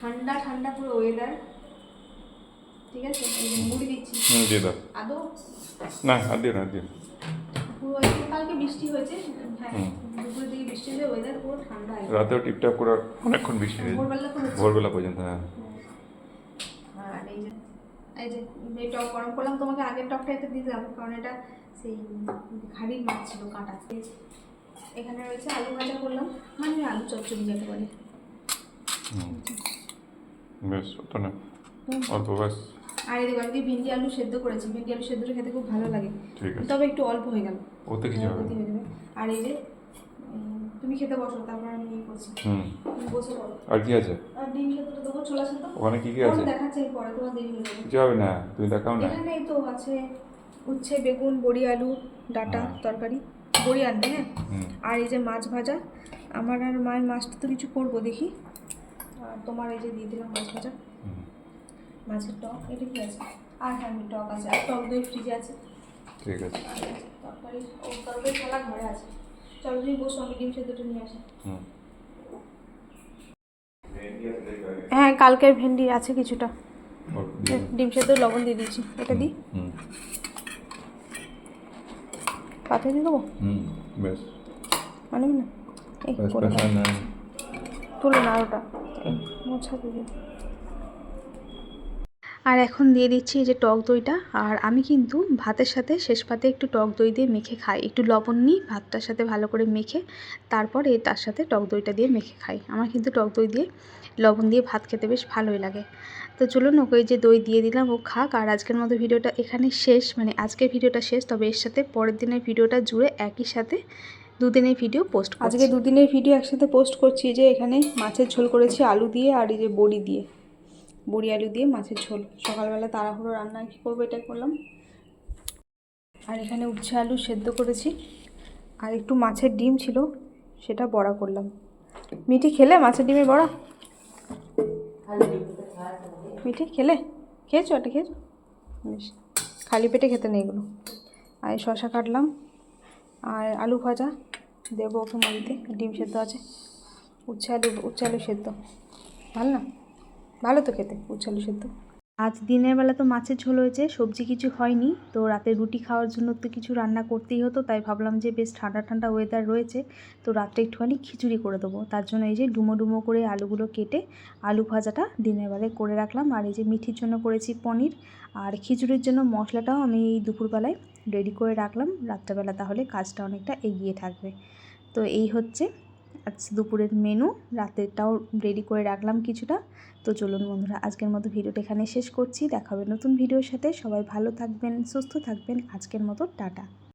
ঠান্ডা ঠান্ডা পুরো ওয়েদার, ঠিক আছে? মুড়ি দিচ্ছি। দিয়ে দাও। আদৌ না আর দিও না, দিও। পুরো কালকে বৃষ্টি হয়েছে, হ্যাঁ দুপুরের দিকে বৃষ্টি হয়েছে, ওয়েদার পুরো ঠান্ডা। রাতেও টিপটাপ করে অনেকক্ষণ বৃষ্টি হয়েছে, ভোরবেলা পর্যন্ত। হ্যাঁ। আর এই যে এই টক গরম করলাম, তোমাকে আগের টকটা এটা দিয়ে দিলাম কারণ এটা সেই হাড়ির মাছ ছিল কাটা। এখানে রয়েছে আলু ভাজা করলাম, মানে আলু চচ্চড়ি যেতে বলে। বেশ, তো না অল্প বাস। আর এদিকে আজকে ভিন্ডি আলু সেদ্ধ করেছি, ভিন্ডি আলু সেদ্ধটা খেতে খুব ভালো লাগে, ঠিক আছে, তবে একটু অল্প হয়ে গেল, ওতে কিছু হবে না। হয়ে যাবে। আর এই যে তুমি খেতে বসো, তারপর আমি ইয়ে করছি। তুমি বসে পড়ো। আর কি আছে? আর ডিম সেদ্ধটা দেবো, ছোলা সেদ্ধ। ওখানে কি কি আছে? দেখাচ্ছি পরে, তোমার দেরি হয়ে যাবে। কিছু হবে না, তুমি দেখাও না। এখানে তো আছে উচ্ছে, বেগুন, বড়ি, আলু, ডাঁটা তরকারি, বড়ি আনবে হ্যাঁ। আর এই যে মাছ ভাজা, আমার আর মায়ের মাছটা তো কিছু করবো দেখি। আর তোমার এই যে দিয়ে দিলাম মাছ ভাজা, মাছের টক, এটা কি আছে? আর হ্যাঁ টক আছে, আর টক দই ফ্রিজে আছে। ঠিক আছে, তরকারি ও তরকারি থালা ঘরে আছে। চলো তুমি বসো, আমি ডিম সেদ্ধটা নিয়ে আসি। হ্যাঁ কালকের ভেন্ডি আছে কিছুটা, ডিম সেদ্ধ লবণ দিয়ে দিয়েছি, এটা দিই পাঠিয়ে দিয়ে দেবো। বেশ, মানে না এই করে তুলো না ওটা মোছা দিয়ে। আর এখন দিয়ে দিচ্ছি এই যে টক দইটা। আর আমি কিন্তু ভাতের সাথে শেষ পাতে একটু টক দই দিয়ে মেখে খাই, একটু লবণ নিই ভাতটার সাথে ভালো করে মেখে, তারপর এই তার সাথে টক দইটা দিয়ে মেখে খাই। আমার কিন্তু টক দই দিয়ে লবণ দিয়ে ভাত খেতে বেশ ভালোই লাগে। তো চলুন ওকে যে দই দিয়ে দিলাম, ও খাক। আর আজকের মতো ভিডিওটা এখানে শেষ, মানে আজকের ভিডিওটা শেষ, তবে এর সাথে পরের দিনের ভিডিওটা জুড়ে একই সাথে দুদিনের ভিডিও পোস্ট, আজকে দুদিনের ভিডিও একসাথে পোস্ট করছি। যে এখানে মাছের ঝোল করেছি আলু দিয়ে, আর এই যে বড়ি দিয়ে, বড়ি আলু দিয়ে মাছের ঝোল। সকালবেলা তাড়াহুড়ো রান্না কী করবো এটাই করলাম। আর এখানে উচ্ছে আলু সেদ্ধ করেছি, আর একটু মাছের ডিম ছিল সেটা বড়া করলাম। মিঠি খেলে মাছের ডিমের বড়া? মিঠি খেয়েছো? এটা খেয়েছো? বেশ, খালি পেটে খেতে নেই এগুলো। আর শশা কাটলাম, আর আলু ভাজা দেবো ওকে মুড়িতে, ডিম সেদ্ধ আছে, উচ্ছে আলু সেদ্ধ। ভালো না? ভালো তো খেতে উচ্ছে আলু সেদ্ধ। আজ দিনের বেলা তো মাছের ঝোল হয়েছে, সবজি কিছু হয়নি, তো রাতে রুটি খাওয়ার জন্য তো কিছু রান্না করতেই হতো, তাই ভাবলাম যে বেশ ঠান্ডা ঠান্ডা ওয়েদার রয়েছে, তো রাত্রে একটুখানি খিচুড়ি করে দেবো। তার জন্য এই যে ডুমো ডুমো করে আলুগুলো কেটে আলু ভাজাটা দিনের বেলায় করে রাখলাম। আর এই যে মিঠির জন্য করেছি পনির, আর খিচুড়ির জন্য মশলাটাও আমি এই দুপুরবেলায় রেডি করে রাখলাম, রাত্রেবেলা তাহলে কাজটা অনেকটা এগিয়ে থাকবে। তো এই হচ্ছে আজ দুপুরের মেনু, রাতেরটাও রেডি করে রাখলাম কিছুটা। তো চলুন বন্ধুরা, আজকের মতো ভিডিওটা এখানে শেষ করছি। দেখা হবে নতুন ভিডিওর সাথে। সবাই ভালো থাকবেন, সুস্থ থাকবেন। আজকের মতো টাটা।